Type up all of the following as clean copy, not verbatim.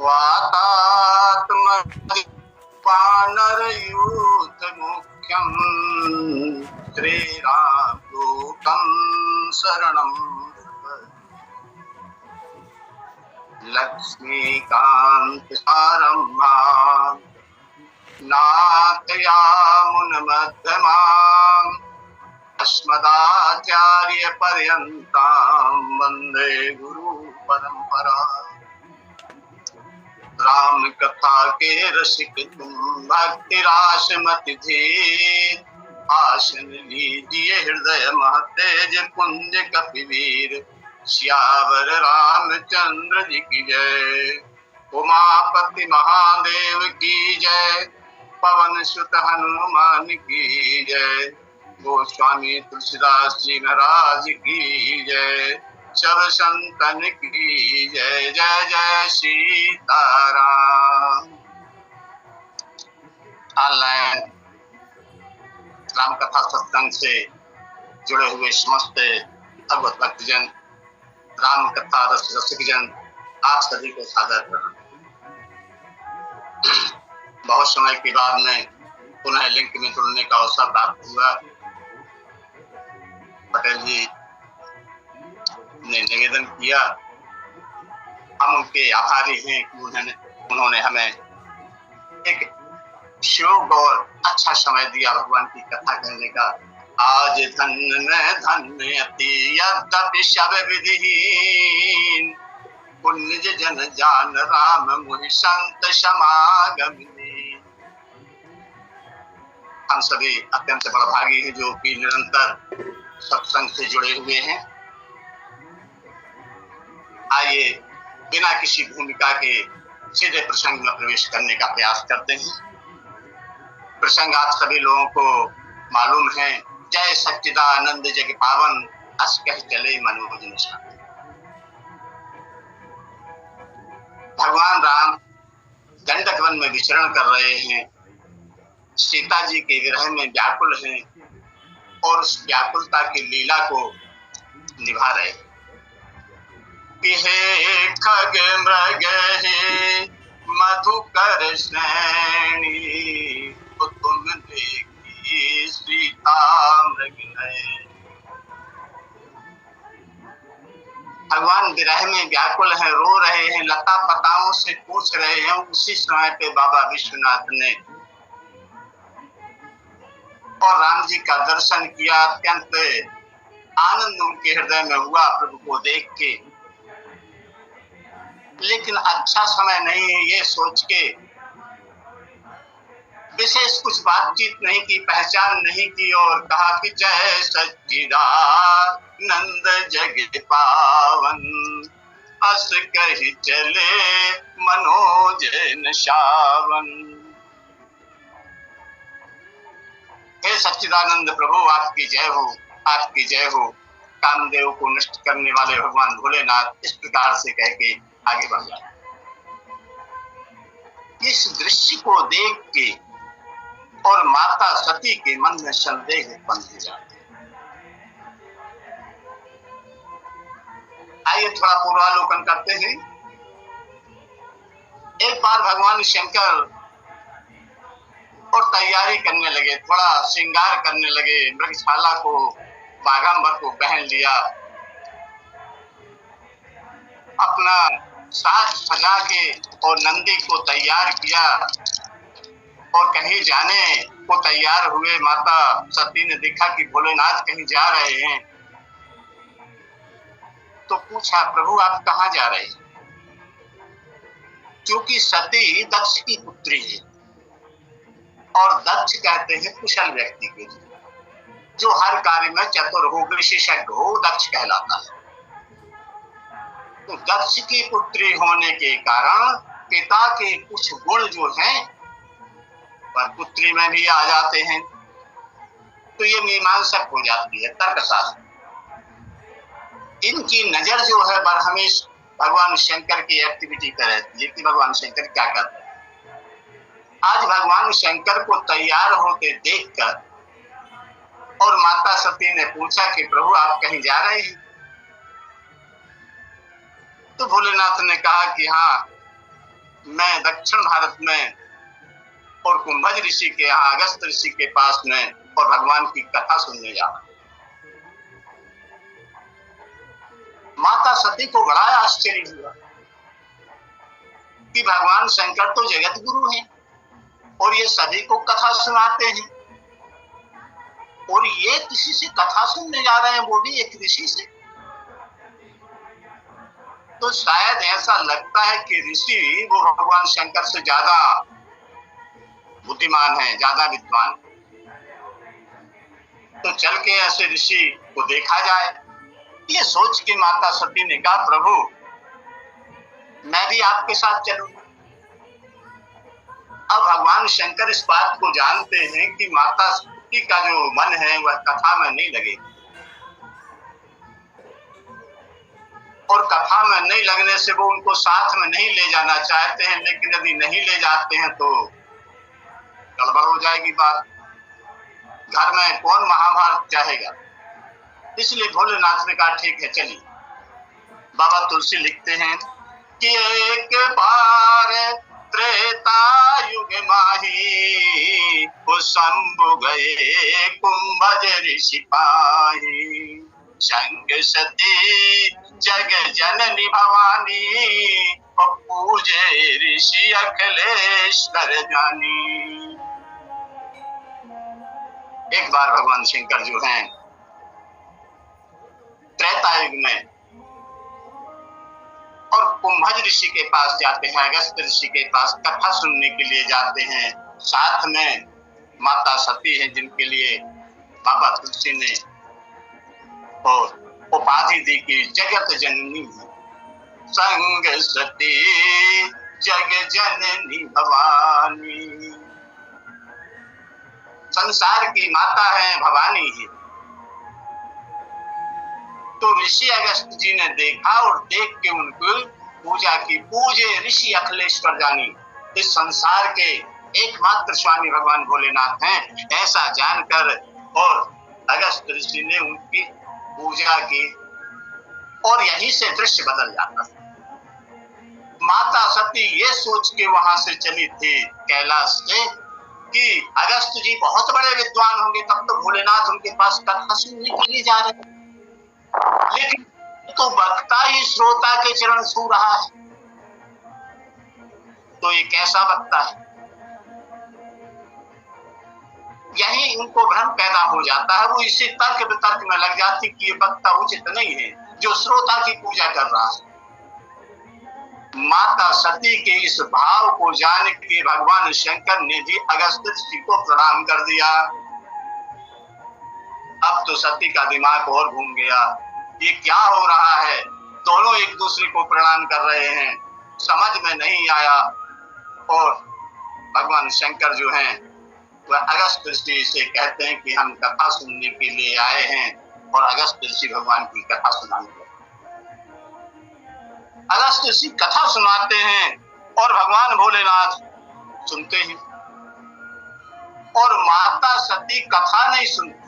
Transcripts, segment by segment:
वातात्मनरयूथ मुख्यं श्रीरामदूतं शरणं लक्ष्मीकान्तसारम्भां नाथयामुनमध्यमाम् अस्मदाचार्यपर्यन्तां वन्दे गुरुपरम्पराम्। राम कथा के रसिक तुम भक्ति रास मति धीर, आसन लीजिए हृदय महतेज कुंज कपिवीर। सियावर रामचंद्र जी की जय, उमापति महादेव की जय, पवन सुत हनुमान की जय, गोस्वामी तुलसीदास जी महाराज की जय, सब संतन की जय। जय जय सीताराम। ऑनलाइन राम कथा सत्संग से जुड़े हुए समस्त भगवत भक्तजन, राम कथा रसिक जन, आप सभी को सादर प्रणाम। बहुत समय के बाद में पुनः लिंक में जुड़ने का अवसर प्राप्त हुआ। पटेल जी ने निवेदन किया, हम उनके आभारी हैं कि उन्होंने हमें एक योग और अच्छा समय दिया भगवान की कथा कहने का। आज धन्य अति यद्यपि शब विधिहीन, पुण्य जन जान राम मुहि संत समागम। हम सभी अत्यंत बड़भागी हैं जो कि निरंतर सत्संग से जुड़े हुए हैं। आइए बिना किसी भूमिका के सीधे प्रसंग में प्रवेश करने का प्रयास करते हैं। प्रसंग आप सभी लोगों को मालूम है। जय सच्चिदानंद जग पावन, अस कह चले मनोज निशान। भगवान राम दंडक वन में विचरण कर रहे हैं, सीता जी के विरह में व्याकुल हैं और उस व्याकुलता की लीला को निभा रहे हैं। हे खग मृग हे मधुकर श्रेणी, तो तुम देखी सीता मृग है। भगवान विरह में व्याकुल हैं, रो रहे हैं, लता पताओं से पूछ रहे हैं। उसी समय पे बाबा विश्वनाथ ने और राम जी का दर्शन किया। अत्यंत आनंद उनके हृदय में हुआ प्रभु को देख के। लेकिन अच्छा समय नहीं है ये सोच के विशेष कुछ बातचीत नहीं की, पहचान नहीं की और कहा कि जय सच्चिदानंद जग पावन, अस कहि चले मनोज निशावन। हे सच्चिदानंद प्रभु, आपकी जय हो, आपकी जय हो। कामदेव को नष्ट करने वाले भगवान भोलेनाथ इस प्रकार से कह के आगे बढ़ जाए। इस दृश्य को देख के और माता सती के मन में संदेह उत्पन्न हो जाते। आइए थोड़ा पूर्वालोकन करते हैं। एक बार भगवान शंकर और तैयारी करने लगे, थोड़ा श्रृंगार करने लगे। मृगशाला को, बागांबर को पहन लिया, अपना साज सजा के और नंदी को तैयार किया और कहीं जाने को तैयार हुए। माता सती ने देखा कि भोलेनाथ कहीं जा रहे हैं, तो पूछा प्रभु आप कहाँ जा रहे हैं? क्योंकि सती दक्ष की पुत्री है और दक्ष कहते हैं कुशल व्यक्ति के लिए, जो हर कार्य में चतुर हो, विशेषज्ञ हो, दक्ष कहलाता है। तो दक्ष की पुत्री होने के कारण पिता के कुछ गुण जो हैं वह पुत्री में भी आ जाते हैं। तो ये मीमांसक हो जाती है, तर्कशास्त्र। इनकी नजर जो है हमेश भगवान शंकर की एक्टिविटी पर रहती है कि भगवान शंकर क्या करते हैं। आज भगवान शंकर को तैयार होते देखकर और माता सती ने पूछा कि प्रभु आप कहीं जा रहे हैं? तो भोलेनाथ ने कहा कि हाँ, मैं दक्षिण भारत में और कुंभज ऋषि के यहाँ अगस्त ऋषि के पास में और भगवान की कथा सुनने जा रहा हूं। माता सती को बड़ा आश्चर्य हुआ कि भगवान शंकर तो जगत गुरु हैं और ये सभी को कथा सुनाते हैं, और ये किसी से कथा सुनने जा रहे हैं, वो भी एक ऋषि से। तो शायद ऐसा लगता है कि ऋषि वो भगवान शंकर से ज्यादा बुद्धिमान है, ज्यादा विद्वान। तो चल के ऐसे ऋषि को देखा जाए। ये सोच के माता सती ने कहा, प्रभु मैं भी आपके साथ चलूंगा। अब भगवान शंकर इस बात को जानते हैं कि माता सती का जो मन है वह कथा में नहीं लगेगी, और कथा में नहीं लगने से वो उनको साथ में नहीं ले जाना चाहते हैं, लेकिन यदि नहीं ले जाते हैं तो गड़बड़ हो जाएगी बात। घर में कौन महाभारत चाहेगा? इसलिए भोलेनाथ ने कहा ठीक है चलिए। बाबा तुलसी लिखते हैं कि एक बार त्रेता युग माही शंभु गए कुंभज ऋषि पाही, संग सती जग जननी भवानी और पूजे ऋषि अखिलेश्वर जानी। एक बार भगवान शंकर जो हैं त्रेता युग में और कुंभज ऋषि के पास जाते हैं, अगस्त ऋषि के पास कथा सुनने के लिए जाते हैं। साथ में माता सती हैं जिनके लिए बाबा तुलसी ने और उपाधि दी कि जगत जननी संग सती जग जननी भवानी। संसार की माता है भवानी ही। तो ऋषि अगस्त जी ने देखा और देख के उनको पूजा की। पूजे ऋषि अखिलेश्वर जानी, इस संसार के एकमात्र स्वामी भगवान भोलेनाथ हैं, ऐसा जानकर और अगस्त ऋषि ने उनकी पूजा की और यहीं से दृश्य बदल जाता। माता सती ये सोच के वहां से चली थी कैलाश से कि अगस्त जी बहुत बड़े विद्वान होंगे, तब तो भोलेनाथ उनके पास कथा सुनने के लिए जा रहे हैं, लेकिन तो वक्ता ही श्रोता के चरण छू रहा है। तो ये कैसा वक्ता है? यही उनको भ्रम पैदा हो जाता है। वो इसी तर्क वितर्क में लग जाती कि ये वक्ता उचित नहीं है जो श्रोता की पूजा कर रहा है। माता सती के इस भाव को जान के भगवान शंकर ने भी अगस्त ऋषि को प्रणाम कर दिया। अब तो सती का दिमाग और घूम गया, ये क्या हो रहा है? दोनों एक दूसरे को प्रणाम कर रहे हैं, समझ में नहीं आया। और भगवान शंकर जो हैं वह अगस्त ऋषि से कहते हैं कि हम कथा सुनने के लिए आए हैं, और अगस्त ऋषि भगवान की कथा सुनाने। अगस्त ऋषि कथा सुनाते हैं और भगवान भोलेनाथ सुनते हैं, और माता सती कथा नहीं सुनती।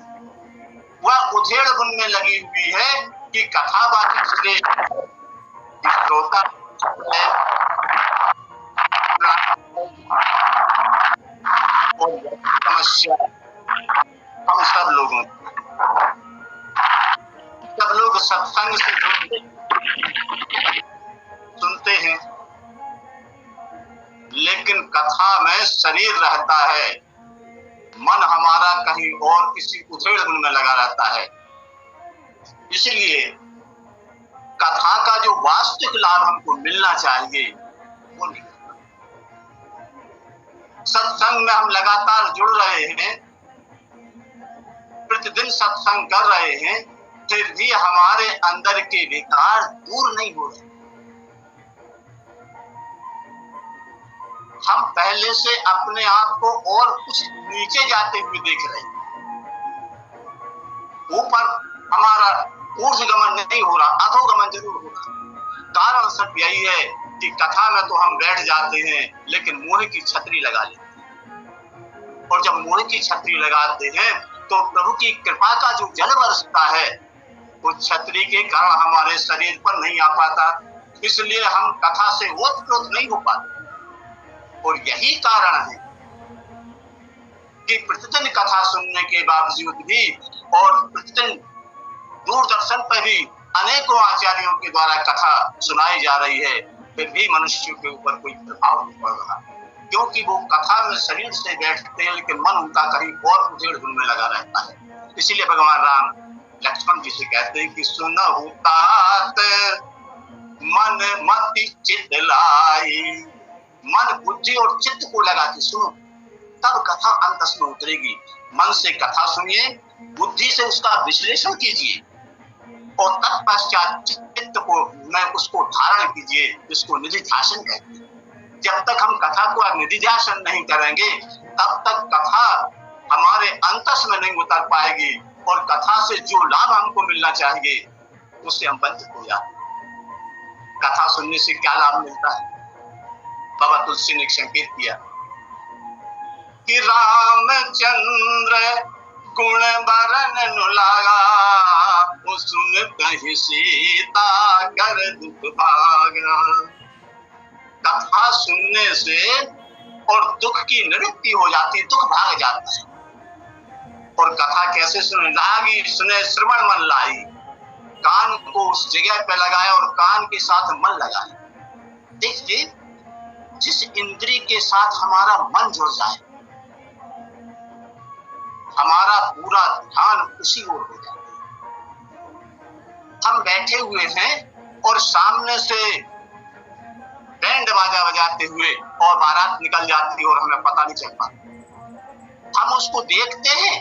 वह उधेड़ बुन में लगी हुई है कि कथा वाली श्रोता समस्या हम सब लोगों, सब लोग सत्संग से जुड़ते सुनते हैं, लेकिन कथा में शरीर रहता है, मन हमारा कहीं और किसी उधेड़ बुन में लगा रहता है। इसलिए कथा का जो वास्तविक लाभ हमको मिलना चाहिए वो नहीं। सत्संग में हम लगातार जुड़ रहे हैं, प्रतिदिन सत्संग कर रहे हैं, फिर भी हमारे अंदर के विकार दूर नहीं हो रहे। हम पहले से अपने आप को और कुछ नीचे जाते हुए देख रहे हैं, ऊपर हमारा ऊर्ध्वगमन नहीं हो रहा, अधोगमन जरूर हो रहा। कारण सब यही है कि कथा में तो हम बैठ जाते हैं, लेकिन मोह की छतरी लगा लेते हैं, और जब मोह की छतरी लगाते हैं तो प्रभु की कृपा का जो जल बरसता है वो छतरी के कारण हमारे शरीर पर नहीं आ पाता। इसलिए हम कथा से ओतप्रोत नहीं हो पाते। और यही कारण है कि प्रतिदिन कथा सुनने के बावजूद भी और प्रतिदिन दूरदर्शन पर भी अनेकों आचार्यों के द्वारा कथा सुनाई जा रही है, फिर भी मनुष्य के ऊपर कोई प्रभाव नहीं पड़ रहा, क्योंकि वो कथा में शरीर से बैठते हैं लेकिन मन उनका कहीं और उधेड़ बुन में लगा रहता है। इसीलिए भगवान राम लक्ष्मण जी से कहते हैं कि सुनहु तात मन मति चित्त लाई, मन बुद्धि और चित्त को लगा के सुनो, तब कथा अंतस में उतरेगी। मन से कथा सुनिए, बुद्धि से उसका विश्लेषण कीजिए और तत्पश्चात चित्त को मैं उसको धारण कीजिए, जिसको निधिध्यासन कहते हैं। जब तक हम कथा को निधिध्यासन नहीं करेंगे तब तक कथा हमारे अंतस में नहीं उतर पाएगी और कथा से जो लाभ हमको मिलना चाहिए उससे हम वंचित हो जाते। कथा सुनने से क्या लाभ मिलता है? बाबा तुलसी ने संकेत किया कि रामचंद्र गुण बरन लागा, वो सुन कहीं सीता कर दुख भागा। कथा सुनने से और दुख की निवृत्ति हो जाती, दुख भाग जाता है। और कथा कैसे सुने? लागी सुने श्रवण मन लाई, कान को उस जगह पे लगाए और कान के साथ मन लगाए। देखिए, जिस इंद्री के साथ हमारा मन जुड़ जाए, हमारा पूरा ध्यान उसी ओर हो जाए। हम बैठे हुए हैं और सामने से बैंड बाजा बजाते हुए और बारात निकल जाती है और हमें पता नहीं चल पाता। हम उसको देखते हैं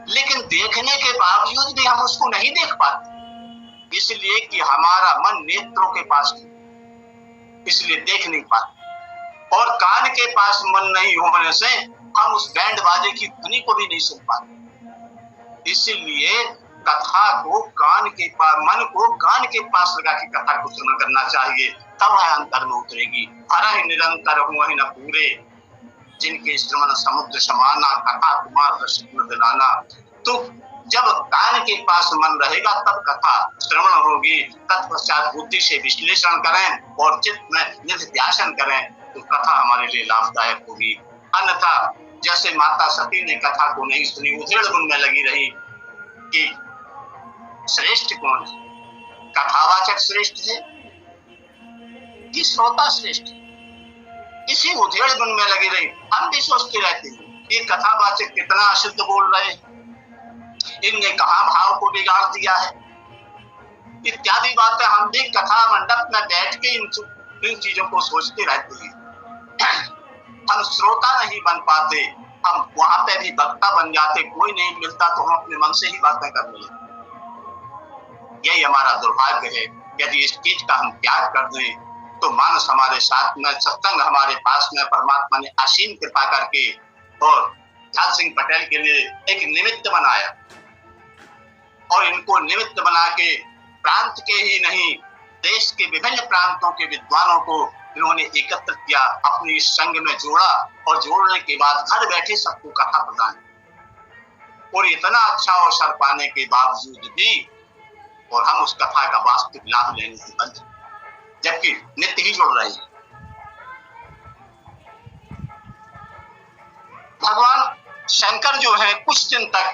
लेकिन देखने के बावजूद भी हम उसको नहीं देख पाते, इसलिए कि हमारा मन नेत्रों के पास नहीं, इसलिए देख नहीं पाते। और कान के पास मन नहीं होने से हम उस बैंड बाजे की ध्वनि को भी नहीं सुन पाते। इसलिए कथा को कान के पास, मन को कान के पास लगा के कथा को सुना करना चाहिए, तब वह अंतर में उतरेगी। हर निरंतर हुआ ही न पूरे, जिनके श्रवण समुद्र समाना, कथा कुमार रसिक न दिलाना। तो जब कान के पास मन रहेगा तब कथा श्रवण होगी, तत्पश्चात बुद्धि से विश्लेषण करें और चित्त में निधिध्यासन करें तो कथा हमारे लिए लाभदायक होगी। अन्यथा जैसे माता सती ने कथा को नहीं सुनी, उधेड़ बुन में लगी रही कि श्रेष्ठ कौन है, कथावाचक श्रेष्ठ है कि श्रोता श्रेष्ठ है, इसी उधेड़ बुन में लगी रही। हम भी सोचते रहते हैं ये कथावाचक कितना अशुद्ध बोल रहे हैं, इनने कहाँ भाव को बिगाड़ दिया है, इत्यादि बातें हम भी कथा मंडप में बैठ के इन चीजों को सोचते रहते हैं। हम श्रोता नहीं बन पाते, हम वहां पे भी वक्ता बन जाते। कोई नहीं मिलता तो हम अपने मन से ही बातें करने लगते। यही हमारा दुर्भाग्य है। यदि इस चीज का हम त्याग कर दें तो मानस हमारे साथ में, सत्संग हमारे पास में परमात्मा ने असीम कृपा करके और ध्यान सिंह पटेल के लिए एक निमित्त बनाया और इनको निमित्त बना के प्रांत के ही नहीं देश के विभिन्न प्रांतों के विद्वानों को इन्होंने एकत्र किया, अपनी इस संघ में जोड़ा और जोड़ने के बाद घर बैठे सबको कथा प्रदान। और इतना अच्छा अवसर पाने के बावजूद भी और हम उस कथा का वास्तविक लाभ लेने से वंचित, जबकि नित्य ही जुड़ रही है। भगवान शंकर जो है कुछ दिन तक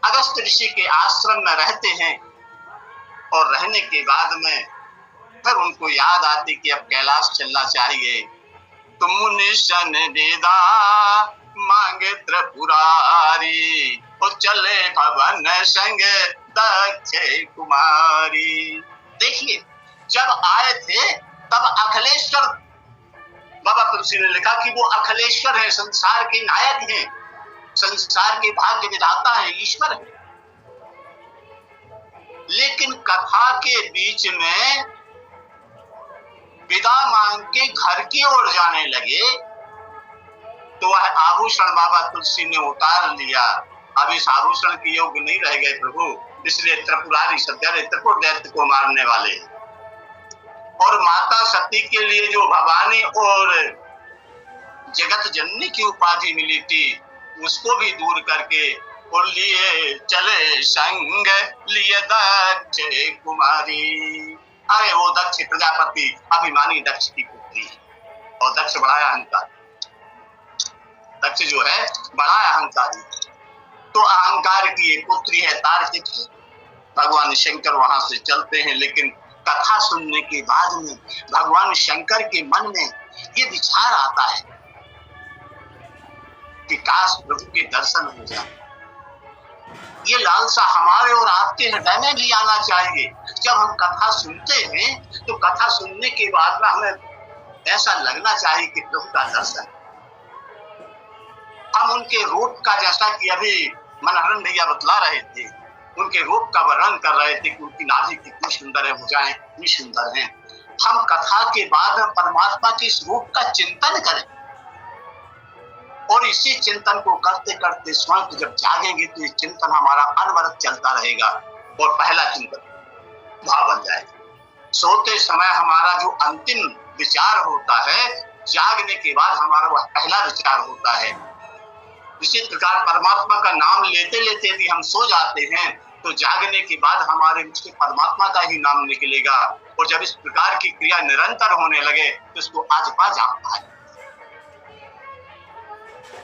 अगस्त ऋषि के आश्रम में रहते हैं और रहने के बाद में फिर उनको याद आती कि अब कैलाश चलना चाहिए। तो मुनि सन वेदा मांगे त्रिपुरारी, वो चले भवन संग दक्ष कुमारी। देखिए, जब आए थे तब अखिलेश्वर, बाबा तुलसी ने लिखा कि वो अखिलेश्वर है, संसार के नायक हैं, संसार के भाग्य विधाता है, ईश्वर है। लेकिन कथा के बीच में विदा मांग के घर की ओर जाने लगे तो वह आभूषण बाबा तुलसी ने उतार लिया। अब इस आभूषण के योग्य नहीं रह गए प्रभु, इसलिए त्रिपुरारी सत्यारे त्रिपुर दैत्य को मारने वाले और माता सती के लिए जो भवानी और जगत जननी की उपाधि मिली थी उसको भी दूर करके और लिए चले संग लिए दक्ष कुमारी। अरे वो दक्ष प्रजापति अभिमानी दक्ष की पुत्री है और दक्ष बड़ा अहंकार, दक्ष जो है बड़ा अहंकारी, तो अहंकार की एक पुत्री है, तार्किक है। भगवान शंकर वहां से चलते हैं, लेकिन कथा सुनने के बाद में भगवान शंकर के मन में ये विचार आता है कि काश प्रभु के दर्शन हो जाए। ये लालसा हमारे और आपके हृदय में भी आना चाहिए। जब हम कथा सुनते हैं तो कथा सुनने के बाद में हमें ऐसा लगना चाहिए कि प्रभु का दर्शन, हम उनके रूप का, जैसा कि अभी मनहरन भैया बतला रहे थे, उनके रूप का वर्णन कर रहे थे कि उनकी नाभि कितनी सुंदर है, भुजाएं कितनी सुंदर हैं। हम कथा के बाद परमात्मा के इस रूप का चिंतन करें और इसी चिंतन को करते करते स्वयं जब जागेंगे तो ये चिंतन हमारा अनवरत चलता रहेगा और पहला चिंतन भाव बन जाएगा। सोते समय हमारा जो अंतिम विचार होता है, जागने के बाद हमारा वह पहला विचार होता है। इसी प्रकार परमात्मा का नाम लेते लेते भी हम सो जाते हैं तो जागने के बाद हमारे मुख से परमात्मा का ही नाम निकलेगा। और जब इस प्रकार की क्रिया निरंतर होने लगे तो इसको आजपा जापता है।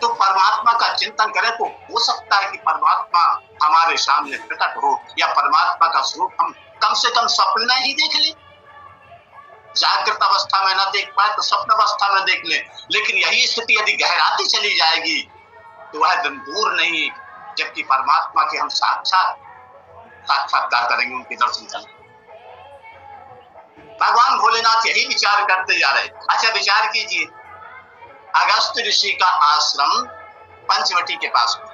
तो परमात्मा का चिंतन करें तो हो सकता है कि परमात्मा हमारे सामने प्रकट हो, या परमात्मा का स्वरूप हम कम से कम स्वप्न में ही देख लें। जागृत अवस्था में न देख पाए तो स्वप्न अवस्था में देख लें। लेकिन यही स्थिति यदि गहराती चली जाएगी तो वह दिन दूर नहीं, जबकि परमात्मा के हम साक्षात्कार करेंगे, उनके दर्शन करेंगे। भगवान भोलेनाथ यही विचार करते जा रहे। अच्छा विचार कीजिए, अगस्त ऋषि का आश्रम पंचवटी के पास में,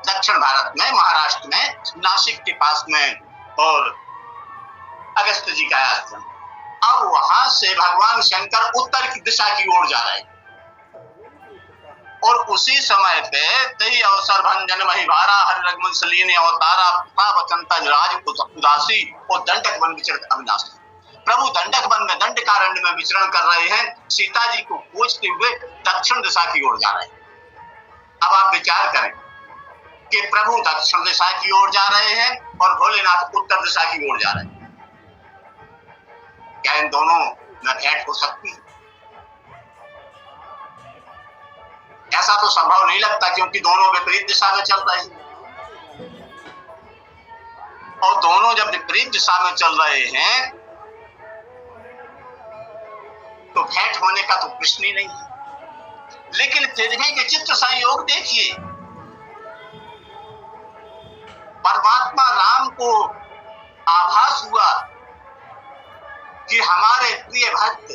दक्षिण भारत में, महाराष्ट्र में, नासिक के पास में, और अगस्त जी का आश्रम। अब वहां से भगवान शंकर उत्तर की दिशा की ओर जा रहे हैं और उसी समय पे तई अवसर भंजन महिवारा हरि रघुमन सलीने अवतारा वचनता राज उदासी और दंडक वन विचरत अविनाशी। प्रभु दंडक वन में, दंडकारण्य में विचरण कर रहे हैं, सीता जी को खोजते हुए दक्षिण दिशा की ओर जा रहे हैं। अब आप विचार करें कि प्रभु दक्षिण दिशा की ओर जा रहे हैं और भोलेनाथ उत्तर दिशा की ओर जा रहे हैं। क्या इन दोनों में भेंट हो सकती है? ऐसा तो संभव नहीं लगता, क्योंकि दोनों विपरीत दिशा में चल रहे हैं। और दोनों जब विपरीत दिशा में चल रहे हैं तो भेंट होने का तो प्रश्न ही नहीं है। लेकिन फिर भी विचित्र संयोग देखिए, परमात्मा राम को आभास हुआ कि हमारे प्रिय भक्त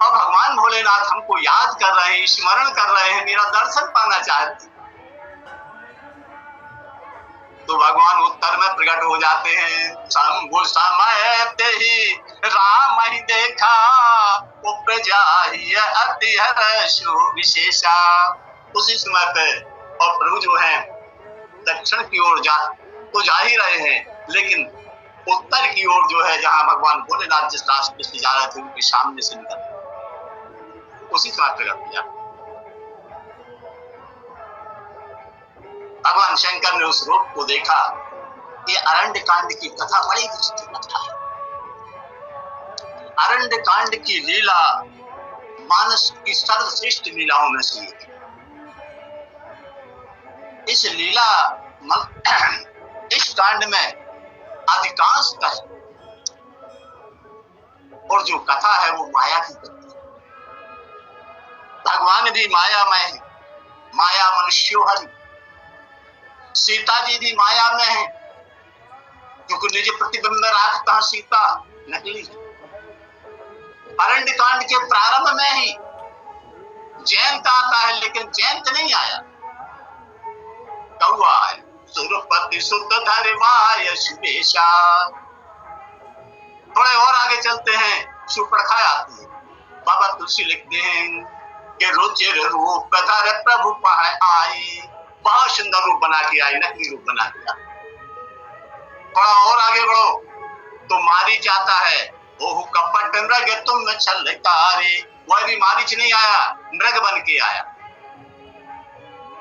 और भगवान भोलेनाथ हमको याद कर रहे हैं, स्मरण कर रहे हैं, मेरा दर्शन पाना चाहते। तो भगवान उत्तर में प्रकट हो जाते हैं। शंभु समय ते ही राम ही देखा उपजाहि अति हर्षो विशेषा। उसी समय पे और प्रभु जो है दक्षिण की ओर जा ही रहे हैं, लेकिन उत्तर की ओर जो है, जहां भगवान भोलेनाथ जिस रास्ते से जा रहे थे उनके सामने से निकल उसी समय प्रकट किया। भगवान शंकर ने उस रूप को देखा। ये अरण्य कांड की कथा बड़ी विचित्र कथा है। अरण्य कांड की लीला मानस की सर्वश्रेष्ठ लीलाओं में से एक। इस लीला इस कांड में अधिकांश है और जो कथा है वो माया की कथा। भगवान भी मायामय है, माया मनुष्यो हरि। सीता जी भी माया में है, क्योंकि निज प्रतिबिंब में राखता सीता नकली है। अरण्य कांड के प्रारंभ में ही जयंत आता है, लेकिन जयंत नहीं आया, कौआ है। सुरपति सुत धर्माय सुवेशा। थोड़े और आगे चलते हैं, सुप्रखा आती है। बाबा तुलसी लिखते हैं कि रुचिर रूप धर प्रभु पाए आई। बहुत सुंदर रूप बना के आई, नकली रूप बना के आई। थोड़ा और आगे बढ़ो तो मारीच आता है। ओह कपट मृग तुम छलकारे। वह भी मारीच नहीं आया, मृग बन के आया।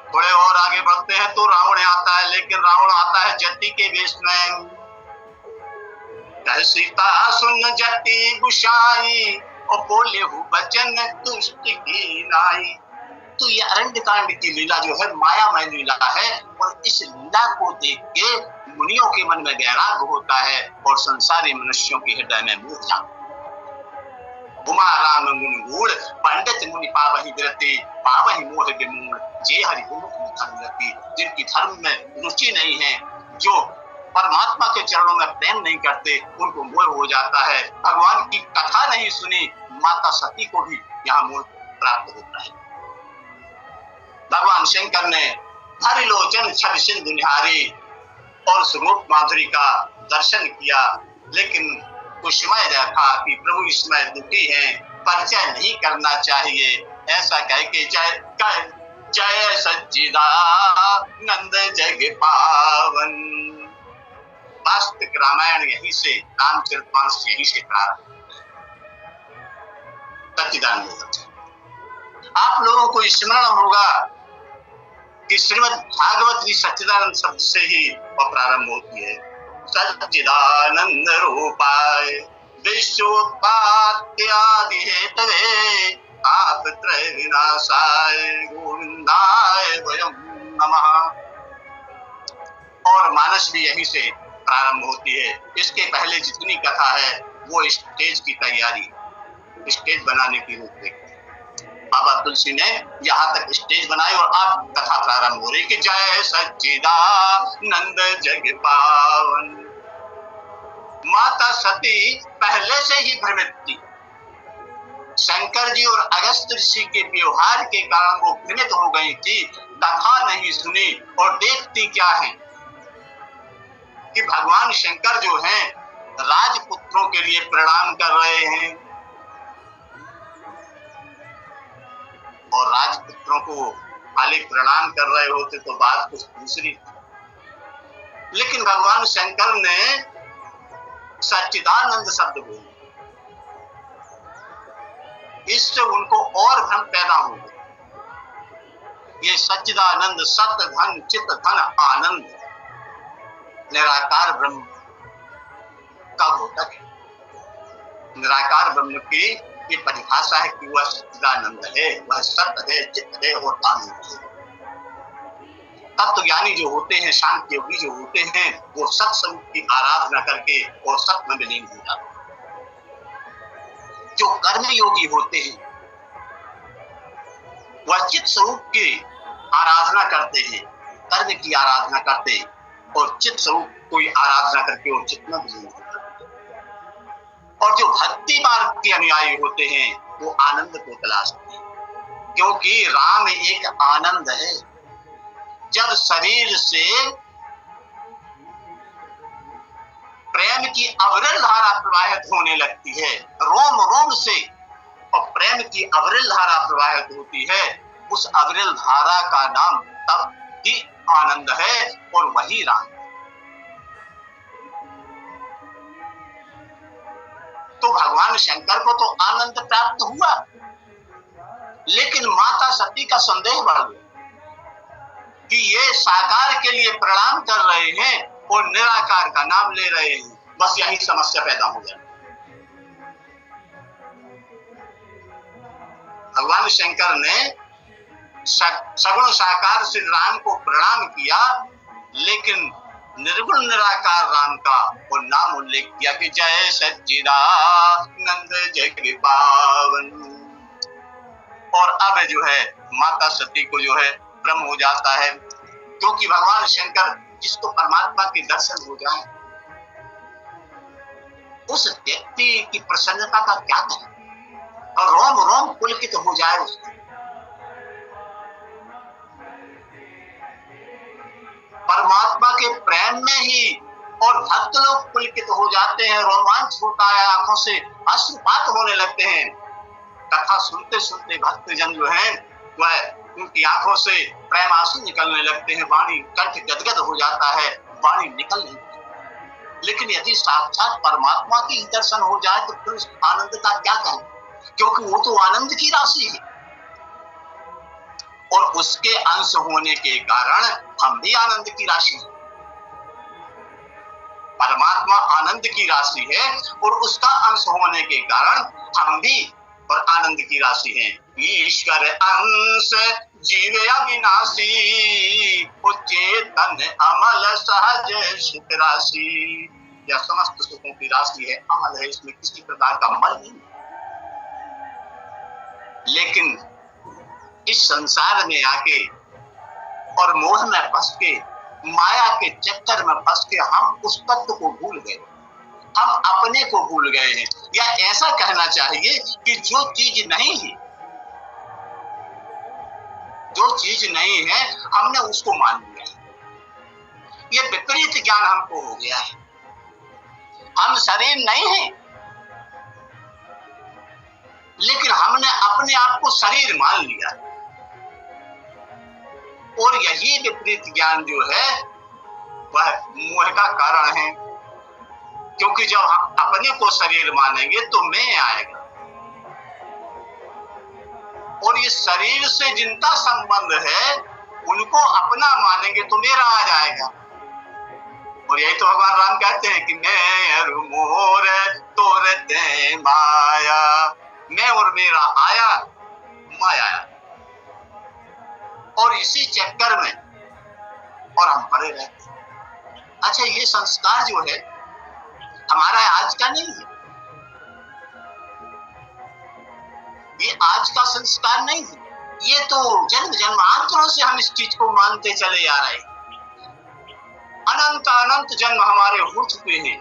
थोड़े और आगे बढ़ते हैं तो रावण आता है, लेकिन रावण आता है जति के वेश में। कह सीता सुन जति गुसाई, और बोले हूँ बचन दुष्ट की नाई। तो ये अरण्य कांड की लीला जो है मायामय लीला है, और इस लीला को देख के मुनियों के मन में वैराग्य होता है और संसारी मनुष्यों के हृदय में मोह जाता है। उमा राम गुण गूढ़ पंडित मुनि पावहि विरति, पावहि मोह विमूढ़ जे हरि गुण धर्म रति। जिनकी धर्म में रुचि नहीं है, जो परमात्मा के चरणों में प्रेम नहीं करते, उनको मोह हो जाता है। भगवान की कथा नहीं सुनी, माता सती को भी यहाँ मोह प्राप्त होता है। भगवान शंकर ने हरि लोचन छल सिंधु निहारी और स्वरूप माधुरी का दर्शन किया, लेकिन कुसुमय देखा कि प्रभु इसमें दुखी हैं, परिचय नहीं करना चाहिए। ऐसा कह के जय जय सच्चिदानंद जग पावन। वास्तविक रामायण यहीं से, रामचरितमानस यहीं से प्रारंभ। सच्चिदानंद, आप लोगों को स्मरण होगा कि श्रीमद् भागवत भी सच्चिदानंद शब्द से ही प्रारंभ होती है। सच्चिदानंद रूपाय विश्वोत्पत्ति आदि हेतवे, तापत्रय विनाशाय गोविंदाय वयं नमः। और मानस भी यहीं से प्रारंभ होती है। इसके पहले जितनी कथा है वो स्टेज की तैयारी, स्टेज बनाने की रूपरेखा। बाबा तुलसी ने यहाँ तक स्टेज बनाई और अब कथा प्रारंभ हो रही कि जय सच्चिदानंद जग पावन। माता सती पहले से ही भ्रमित थी। शंकर जी और अगस्त्य ऋषि के व्यवहार के कारण वो भ्रमित हो गई थी, कथा नहीं सुनी और देखती क्या है कि भगवान शंकर जो हैं राजपुत्रों के लिए प्रणाम कर रहे हैं, और राजपुत्रों को खाली प्रणाम कर रहे होते तो बात कुछ दूसरी थी। लेकिन भगवान शंकर ने सच्चिदानंद शब्द बोला, इससे उनको और भ्रम पैदा हो गया। ये सच्चिदानंद सत्य धन चित्त धन आनंद निराकार ब्रह्म कब होता है? निराकार ब्रह्म की ये परिभाषा है कि वह सच्चिदानंद है, वह सत्य है, चित्त है और आनंद है। तत्व ज्ञानी जो होते हैं, शांत योगी जो होते हैं, वो सत स्वरूप की आराधना करके और सत में विलीन हो जाते हैं। जो कर्म योगी होते हैं वह चित्त स्वरूप की आराधना करते हैं, कर्म की आराधना करते और चित्त स्वरूप कोई आराधना करके और चित्त में विलीन होते हैं। और जो भक्ति मार्ग के अनुयायी होते हैं वो आनंद को तलाशते हैं, क्योंकि राम एक आनंद है। जब शरीर से प्रेम की अविरल धारा प्रवाहित होने लगती है, रोम रोम से, और प्रेम की अविरल धारा प्रवाहित होती है, उस अविरल धारा का नाम तब ही आनंद है और वही राम। तो भगवान शंकर को तो आनंद प्राप्त हुआ, लेकिन माता सती का संदेह बढ़ गया कि ये साकार के लिए प्रणाम कर रहे हैं और निराकार का नाम ले रहे हैं। बस यही समस्या पैदा हो गया। भगवान शंकर ने सगुण साकार श्री राम को प्रणाम किया, लेकिन निर्गुण निराकार राम का और नाम उल्लेख किया कि जय सच्चिदानंद जग पावन। और अब जो है माता सती को जो है भ्रम हो जाता है, क्योंकि भगवान शंकर जिसको परमात्मा के दर्शन हो जाए उस व्यक्ति की प्रसन्नता का क्या करें, और रोम रोम पुलकित हो जाए उसको। परमात्मा के प्रेम में ही और भक्त लोग पुलकित हो जाते हैं, रोमांच होता है, आंखों से अश्रुपात होने लगते हैं। कथा सुनते सुनते भक्त जन जो हैं वह उनकी आंखों से प्रेम आंसू निकलने लगते हैं, वाणी कंठ गदगद हो जाता है, वाणी निकल नहीं। लेकिन यदि साक्षात परमात्मा की दर्शन हो जाए तो फिर उस आनंद का क्या कहें, क्योंकि वो तो आनंद की राशि है और उसके अंश होने के कारण हम भी आनंद की राशि हैं। परमात्मा आनंद की राशि है और उसका अंश होने के कारण हम भी और आनंद की राशि हैं। ईश्वर अंश जीव अविनाशी, चेतन अमल सहज सुख राशि। यह समस्त सुखों की राशि है, अमल है, इसमें किसी प्रकार का मल नहीं। लेकिन इस संसार में आके और मोह में फंस के, माया के चक्कर में फंस के हम उस तत्व को भूल गए, हम अपने को भूल गए हैं। या ऐसा कहना चाहिए कि जो चीज नहीं है, जो चीज नहीं है हमने उसको मान लिया है। ये विपरीत ज्ञान हमको हो गया है। हम शरीर नहीं है, लेकिन हमने अपने आप को शरीर मान लिया। और यही विपरीत ज्ञान जो है वह मोह का कारण है, क्योंकि जब हम अपने को शरीर मानेंगे तो मैं आएगा, और ये शरीर से जिनका संबंध है उनको अपना मानेंगे तो मेरा आ जाएगा। और यही तो भगवान राम कहते हैं कि मैं मोर तोरते माया, मैं और मेरा आया माया। और इसी चक्कर में और हम पड़े रहते हैं। अच्छा, ये संस्कार जो है हमारा आज का नहीं है, ये आज का संस्कार नहीं है, ये तो जन्म जन्मांतरों से हम इस चीज को मानते चले आ रहे हैं। अनंत अनंत जन्म हमारे हो चुके हैं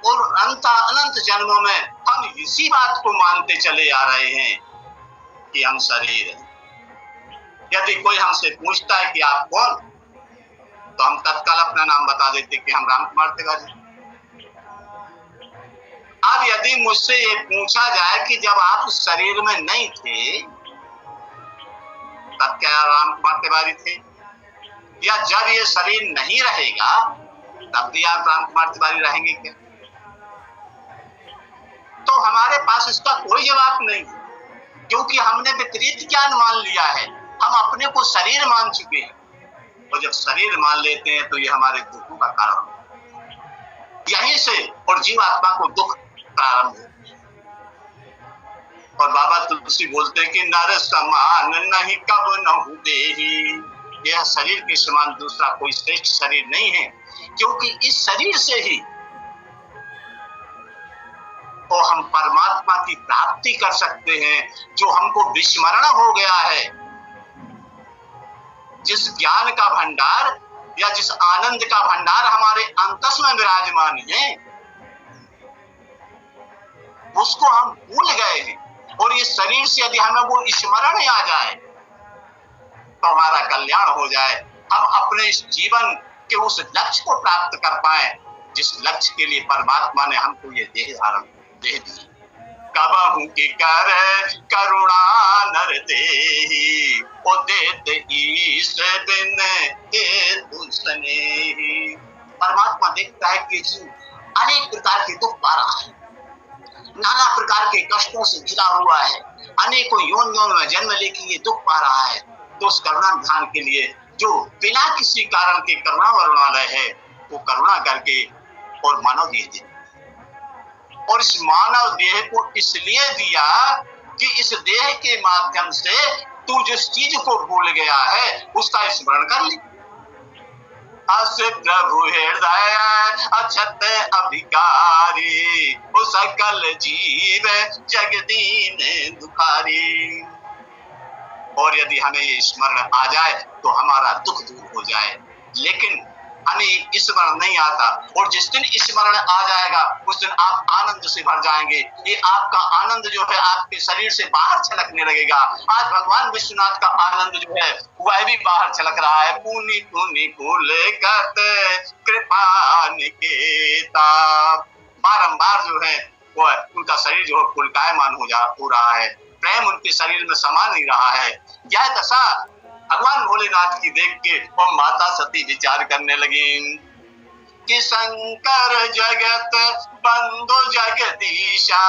और अनंत जन्मों में हम इसी बात को मानते चले आ रहे हैं कि हम शरीर हैं। यदि कोई हमसे पूछता है कि आप कौन, तो हम तत्काल अपना नाम बता देते कि हम राम कुमार तिवारी। अब यदि मुझसे ये पूछा जाए कि जब आप उस शरीर में नहीं थे तब क्या राम कुमार तिवारी थे, या जब ये शरीर नहीं रहेगा तब भी आप राम कुमार तिवारी रहेंगे क्या? तो हमारे पास इसका कोई जवाब नहीं, क्योंकि हमने विपरीत ज्ञान मान लिया है। हम अपने को शरीर मान चुके हैं, और जब शरीर मान लेते हैं तो ये हमारे दुखों का कारण, यहीं से और जीवात्मा को दुख प्रारंभ है। और बाबा तुलसी बोलते हैं कि नर समान नहीं कब नहु देहि, यह शरीर के समान दूसरा कोई श्रेष्ठ शरीर नहीं है, क्योंकि इस शरीर से ही तो हम परमात्मा की प्राप्ति कर सकते हैं, जो हमको विस्मरण हो गया है। जिस ज्ञान का भंडार या जिस आनंद का भंडार हमारे अंतस में विराजमान है, उसको हम भूल गए हैं। और इस शरीर से यदि हमें वो स्मरण आ जाए तो हमारा कल्याण हो जाए, हम अपने इस जीवन के उस लक्ष्य को प्राप्त कर पाए जिस लक्ष्य के लिए परमात्मा ने हमको ये देह धारण दे दी। कबहु की कर करुणा नर देहि, ओ देत ईश बिन हेतु स्नेहि। परमात्मा देखता है कि जीव अनेक प्रकार के दुख पा रहा है, नाना प्रकार के कष्टों से घिरा हुआ है, अनेकों योनियों में जन्म लेके ये दुख पा रहा है। तो उस करुणा ध्यान के लिए जो बिना किसी कारण के करुणा वरुणालय है, वो करुणा करके और मानव देह दे। और इस मानव देह को इसलिए दिया कि इस देह के माध्यम से तू जिस चीज को भूल गया है उसका स्मरण कर ले। अस प्रभु हृदय अछत अभिकारी, सकल जीव जगदीन दुखारी। और यदि हमें ये स्मरण आ जाए तो हमारा दुख दूर हो जाए, लेकिन हमें स्मरण नहीं आता। और जिस दिन स्मरण आ जाएगा उस दिन आप आनंद से भर जाएंगे। ये आपका आनंद जो है आपके शरीर से बाहर छलकने लगेगा। आज भगवान विश्वनाथ का आनंद जो है वह भी बाहर छलक रहा है। पुनि पुनि कुल कृपा निकेता, बारंबार जो है वो उनका शरीर जो है पुलकायमान हो रहा है, प्रेम उनके शरीर में समा नहीं रहा है। यह दशा भगवान भोलेनाथ की देख के और माता सती विचार करने लगी कि शंकर जगत बंधु जगदीशा,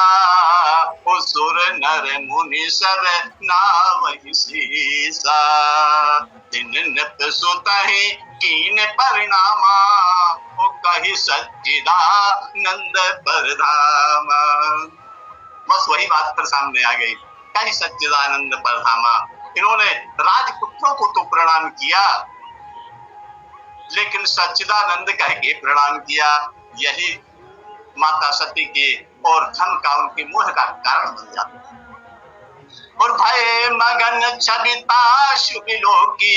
ओ सुर नर मुनि सब नावहि सीसा। दिन नित सुतहि कीन परिणामा, ओ कहि सच्चिदानंद परधामा। बस वही बात पर सामने आ गई, कहीं सच्चिदानंद परधामा। इन्होंने राजपुत्रों को तो प्रणाम किया, लेकिन सच्चिदानंद कह के प्रणाम किया। यही माता सती के और धन का उनके मोह का कारण बन जाता है। और भय मगन छविता शुभ लोकी,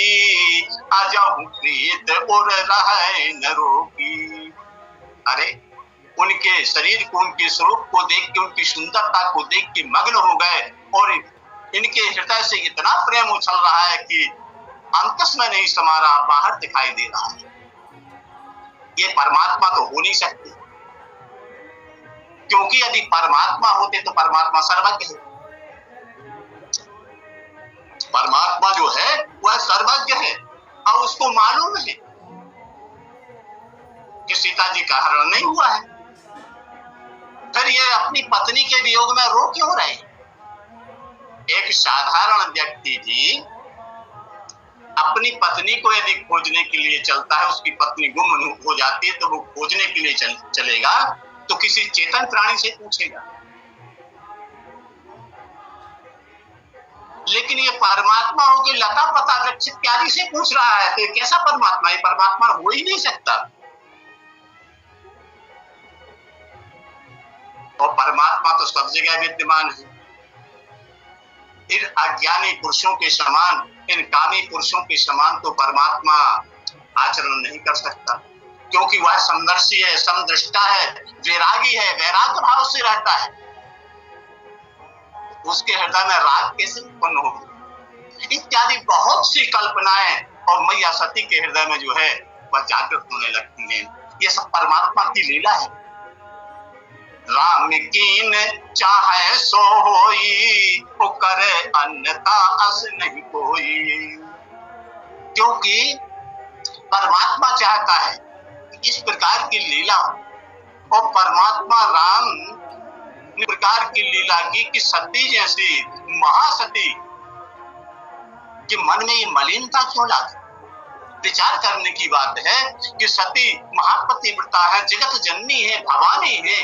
आजहु प्रीत उर रहे न रोकी। अरे उनके शरीर को, उनके स्वरूप को देख के, उनकी सुंदरता को देख के मग्न हो गए, और इनके हृदय से इतना प्रेम उछल रहा है कि अंतस में नहीं समा रहा, बाहर दिखाई दे रहा है। ये परमात्मा तो हो नहीं सकते, क्योंकि यदि परमात्मा होते तो परमात्मा सर्वज्ञ है। परमात्मा जो है वह सर्वज्ञ है, और उसको मालूम है कि सीता जी का हरण नहीं हुआ है। फिर ये अपनी पत्नी के वियोग में रो क्यों रहे? एक साधारण व्यक्ति भी अपनी पत्नी को यदि खोजने के लिए चलता है, उसकी पत्नी गुम हो जाती है, तो वो खोजने के लिए चलेगा तो किसी चेतन प्राणी से पूछेगा। लेकिन ये परमात्मा हो कि लता पता वृक्ष इत्यादि से पूछ रहा है, तो कैसा परमात्मा? ये परमात्मा हो ही नहीं सकता। और परमात्मा तो सब जगह विद्यमान है। इन अज्ञानी पुरुषों के समान, इन कामी पुरुषों के समान तो परमात्मा आचरण नहीं कर सकता, क्योंकि वह समदर्शी है, समदृष्टा है, वैरागी है, वैराग्य भाव से रहता है। उसके हृदय में राग कैसे उत्पन्न होगी? इत्यादि बहुत सी कल्पनाएं और मैया सती के हृदय में जो है वह जागृत होने लगती हैं। ये सब परमात्मा की लीला है। राम कीन चाहे सो होई, वो करे अन्यथा अस नहीं कोई। क्योंकि परमात्मा चाहता है इस प्रकार की लीला, और परमात्मा राम ने प्रकार की लीला की कि सती जैसी महासती के मन में ये मलिनता क्यों ला? विचार करने की बात है कि सती महापतिव्रता है, जगत जननी है, भवानी है,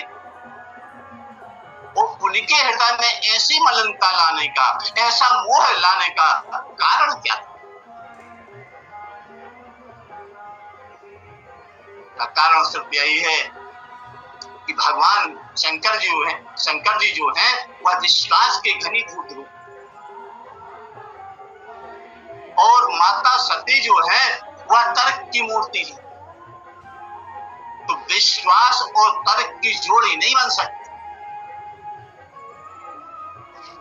और उनके हृदय में ऐसी मलिनता लाने का, ऐसा मोह लाने का कारण क्या? कारण सिर्फ यही है कि भगवान शंकर जी जो हैं वह विश्वास के घनीभूत रूप, और माता सती जो है वह तर्क की मूर्ति है। तो विश्वास और तर्क की जोड़ी नहीं बन सकती।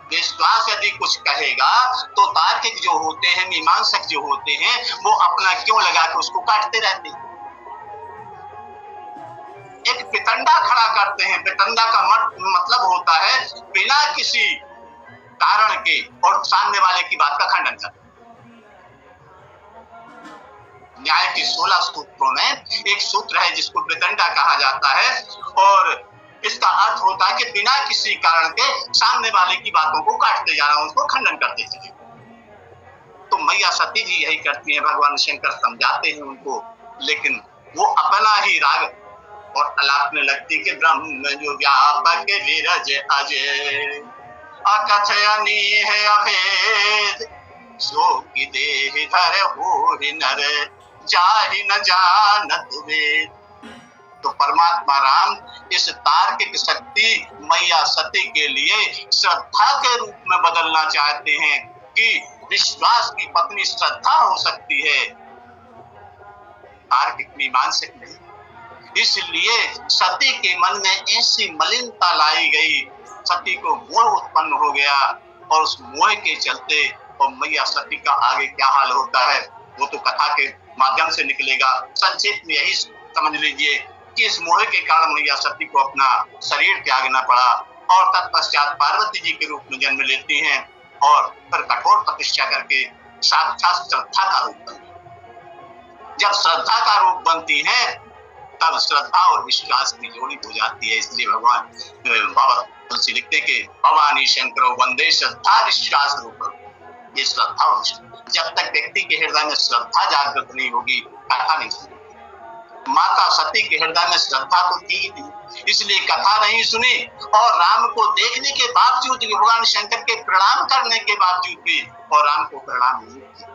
विश्वास यदि कुछ कहेगा तो तार्किक जो होते हैं, मीमांसक जो होते हैं, वो अपना क्यों लगा के उसको काटते रहते हैं। एक पितंडा खड़ा करते हैं। पितंडा का मतलब होता है बिना किसी कारण के और सामने वाले की बात का खंडन करना। न्याय के 16 सूत्रों में एक सूत्र है जिसको पितंडा कहा जाता है, और इसका अर्थ होता है कि बिना किसी कारण के सामने वाले की बातों को काटते जाना, उसको खंडन करते जाना। तो मैया सती भी यही करती हैं। भगवान शंकर समझाते हैं उनको, लेकिन वो अपना ही राग और अलापने लगती कि ब्रह्म जो व्यापक विरज अजय, अकथयनी है अभेद, सो की देह धर हो नर, जाहि न जानत वेद। तो परमात्मा राम इस तार्किक शक्ति मैया सती के लिए श्रद्धा के रूप में बदलना चाहते हैं कि विश्वास की पत्नी श्रद्धा हो सकती है, तार्किक मीमांसक नहीं। इसलिए सती के मन में ऐसी मलिनता लाई गई, सती को मोह उत्पन्न हो गया, और उस मोह के चलते और मैया सती का आगे क्या हाल होता है वो तो कथा के माध्यम से निकलेगा। संक्षेप में यही समझ लीजिए कि इस मोह के कारण मैया सती को अपना शरीर त्यागना पड़ा, और तत्पश्चात पार्वती जी के रूप में जन्म लेती हैं, और फिर कठोर तपस्या करके साक्षात श्रद्धा का रूप बनती। जब श्रद्धा का रूप बनती है तब श्रद्धा और विश्वास की जोड़ी हो जाती है। इसलिए भगवान बाबा तुलसी लिखते कि भवानी शंकर वंदे श्रद्धा विश्वास रूप। ये श्रद्धा और विश्वास, जब तक व्यक्ति के हृदय में श्रद्धा जागृत नहीं होगी कथा नहीं सुनेगी। माता सती के हृदय में श्रद्धा तो थी ही नहीं, इसलिए कथा नहीं सुनी और राम को देखने के बावजूद भी, भगवान शंकर के प्रणाम करने के बावजूद भी, और राम को प्रणाम नहीं किया।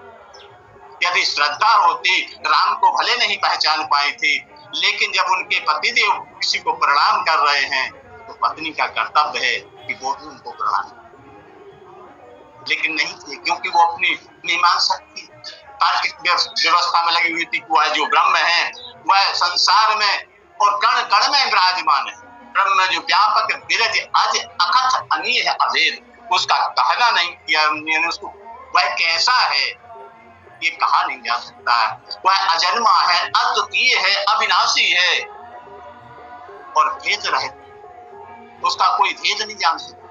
यदि श्रद्धा होती, राम को भले नहीं पहचान पाई थी, लेकिन जब उनके पतिदेव किसी को प्रणाम कर रहे हैं तो पत्नी का कर्तव्य है कि वो भी उनको प्रणाम करे। लेकिन नहीं थे, क्योंकि वो अपनी मीमांसा की तार्किक व्यवस्था में लगी हुई थी। वह जो ब्रह्म है वह संसार में और कण कण में विराजमान है। ब्रह्म जो व्यापक विरज अज अकथ अनीय है अभेद, उसका कहना नहीं किया हमने उसको। वह कैसा है ये कहा नहीं जा सकता है। वह अजन्मा है, अद्वितीय है, अविनाशी है और भेद रहित, उसका कोई भेद नहीं जान सकता।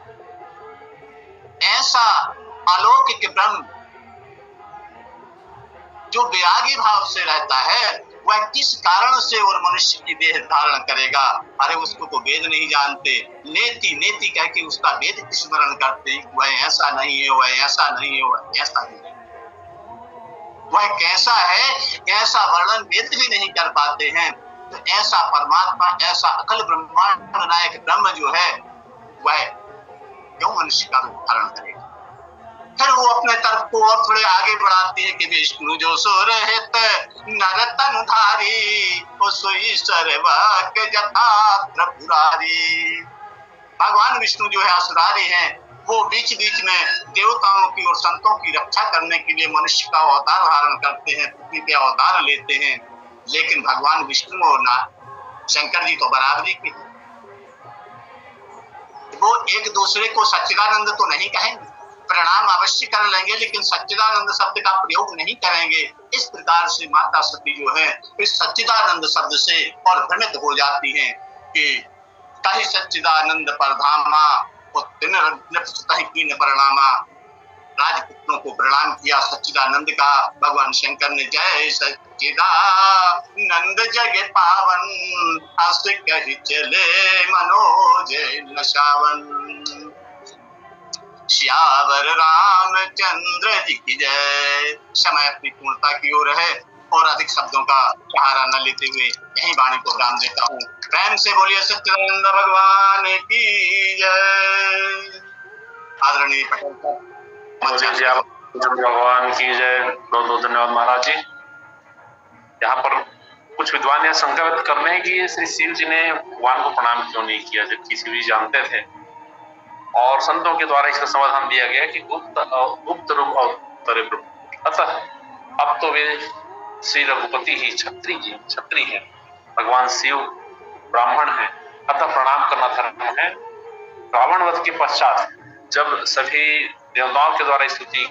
ऐसा अलौकिक ब्रह्म जो विरागी भाव से रहता है, वह किस कारण से और मनुष्य की देह धारण करेगा? अरे उसको तो वेद नहीं जानते, नेति नेति कह के उसका वेद स्मरण करते, वह ऐसा नहीं है, वह ऐसा नहीं है, वह ऐसा नहीं है। वह कैसा है ऐसा वर्णन वेद भी नहीं कर पाते हैं। तो ऐसा परमात्मा, ऐसा अखिल ब्रह्मांड नायक ब्रह्म जो है, वह क्यों मनुष्य का रूप धारण करेगा? फिर वो अपने तरफ को और थोड़े आगे बढ़ाती है कि विष्णु जो सुरहित नर तन धारी, वो सोई सर्वज्ञ जथा पुरारी। भगवान विष्णु जो है असुरारी हैं, वो बीच बीच में देवताओं की और संतों की रक्षा करने के लिए मनुष्य का अवतार धारण करते हैं, पृथ्वी पे अवतार लेते हैं। लेकिन भगवान विष्णु और शंकर जी तो बराबरी के, वो एक दूसरे को सच्चिदानंद तो नहीं कहेंगे, प्रणाम अवश्य कर लेंगे, लेकिन सच्चिदानंद शब्द का प्रयोग नहीं करेंगे। इस प्रकार से माता सती जो है इस सच्चिदानंद शब्द से और भ्रमित हो जाती हैं कि कहीं सच्चिदानंद परधामा प्रणामा। राजपुत्रों को प्रणाम किया, सच्चिदानंद का। भगवान शंकर ने जय सच्चिदानंद जग पावन, हंस कहि चले मनोज नशावन। श्यावर रामचंद्र जी की जय। समय अपनी पूर्णता की ओर है और अधिक शब्दों का सहारा न लेते हुए यही वाणी को विराम देता हूँ। प्रेम से बोलिए सच्चिदानंद भगवान की जय। आदरणीय पटेल भगवान की जय। बहुत बहुत धन्यवाद महाराज जी। यहाँ पर कुछ विद्वान यह शंका व्यक्त कर रहे हैं कि श्री शिव जी ने भगवान को प्रणाम क्यों नहीं किया, जबकि शिव जी जानते थे। और संतों के द्वारा इसका समाधान दिया गया कि गुप्त रूप अवतरे प्रभु। अतः अब तो वे श्री रघुपति ही क्षत्रिय हैं, भगवान शिव ब्राह्मण हैं, अतः प्रणाम करना धर्म है। रावण वध के पश्चात जब सभी देवताओं के द्वारा स्तुति